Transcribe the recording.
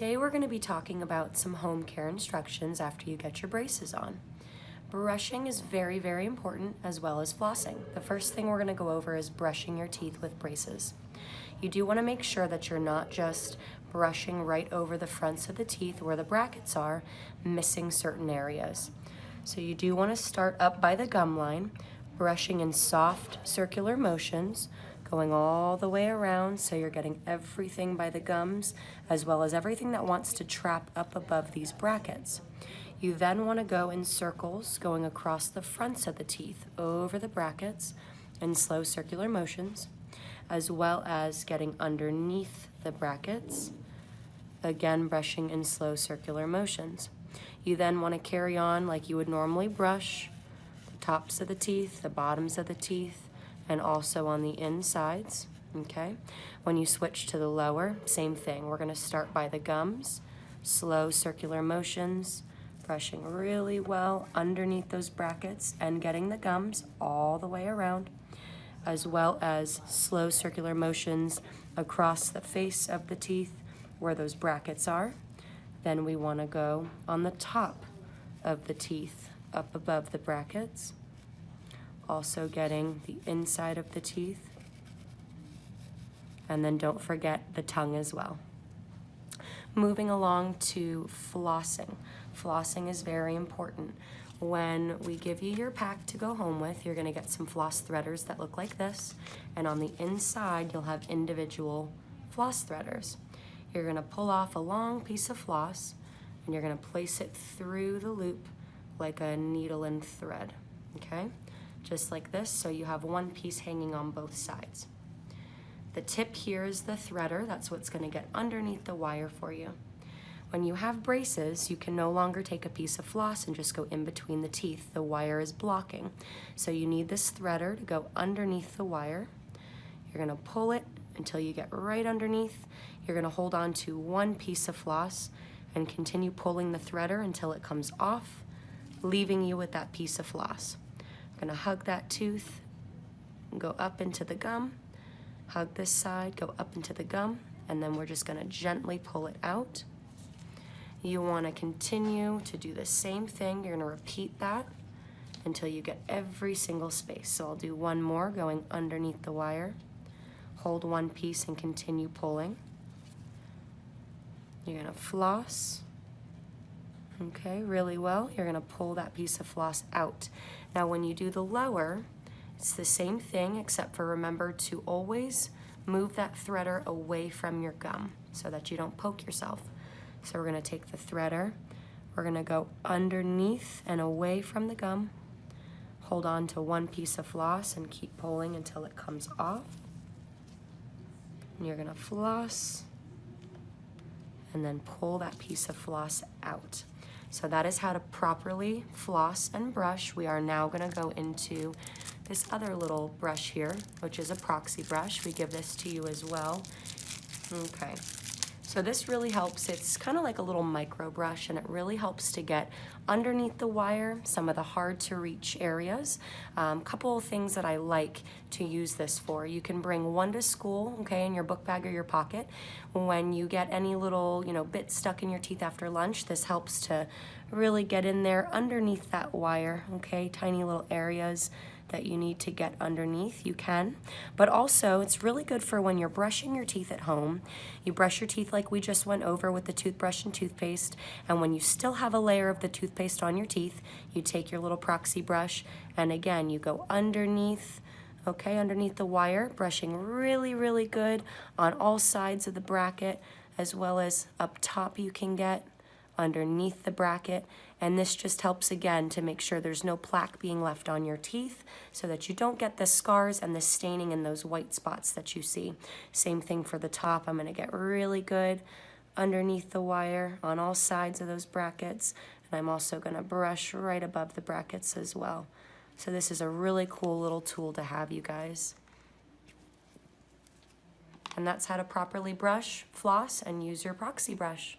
Today we're going to be talking about some home care instructions after you get your braces on. Brushing is very, very important, as well as flossing. The first thing we're going to go over is brushing your teeth with braces. You do want to make sure that you're not just brushing right over the fronts of the teeth where the brackets are, missing certain areas. So you do want to start up by the gum line, brushing in soft circular motions, going all the way around so you're getting everything by the gums as well as everything that wants to trap up above these brackets. You then want to go in circles going across the fronts of the teeth over the brackets in slow circular motions, as well as getting underneath the brackets, again brushing in slow circular motions. You then want to carry on like you would normally brush the tops of the teeth, the bottoms of the teeth, and also on the insides, okay? When you switch to the lower, same thing. We're gonna start by the gums, slow circular motions, brushing really well underneath those brackets and getting the gums all the way around, as well as slow circular motions across the face of the teeth where those brackets are. Then we wanna go on the top of the teeth, up above the brackets, also getting the inside of the teeth, and then don't forget the tongue as well. Moving along to flossing. Flossing is very important. When we give you your pack to go home with, you're gonna get some floss threaders that look like this, and on the inside you'll have individual floss threaders. You're gonna pull off a long piece of floss and you're gonna place it through the loop like a needle and thread, okay? Just like this, so you have one piece hanging on both sides. The tip here is the threader. That's what's going to get underneath the wire for you. When you have braces, you can no longer take a piece of floss and just go in between the teeth. The wire is blocking. So you need this threader to go underneath the wire. You're going to pull it until you get right underneath. You're going to hold on to one piece of floss and continue pulling the threader until it comes off, leaving you with that piece of floss. Gonna hug that tooth, go up into the gum, hug this side, go up into the gum, and then we're just gonna gently pull it out. You wanna continue to do the same thing. You're gonna repeat that until you get every single space. So I'll do one more going underneath the wire. Hold one piece and continue pulling. You're gonna floss. Okay, really well. You're gonna pull that piece of floss out. Now when you do the lower, it's the same thing, except for remember to always move that threader away from your gum so that you don't poke yourself. So we're gonna take the threader, we're gonna go underneath and away from the gum, hold on to one piece of floss and keep pulling until it comes off. And you're gonna floss and then pull that piece of floss out. So that is how to properly floss and brush. We are now gonna go into this other little brush here, which is a Proxy Brush. We give this to you as well. Okay, so this really helps. It's kind of like a little micro brush, and it really helps to get underneath the wire, some of the hard to reach areas. Couple of things that I like to use this for. You can bring one to school, okay, in your book bag or your pocket. When you get any little, bits stuck in your teeth after lunch, this helps to really get in there underneath that wire, okay, tiny little areas that you need to get underneath, you can. But also, it's really good for when you're brushing your teeth at home. You brush your teeth like we just went over with the toothbrush and toothpaste, and when you still have a layer of the toothpaste on your teeth, you take your little Proxy brush, and again, you go underneath, okay, underneath the wire, brushing really, really good on all sides of the bracket, as well as up top you can get underneath the bracket. And this just helps again to make sure there's no plaque being left on your teeth so that you don't get the scars and the staining in those white spots that you see. Same thing for the top. I'm gonna get really good underneath the wire on all sides of those brackets. And I'm also gonna brush right above the brackets as well. So this is a really cool little tool to have, you guys. And that's how to properly brush, floss, and use your Proxy brush.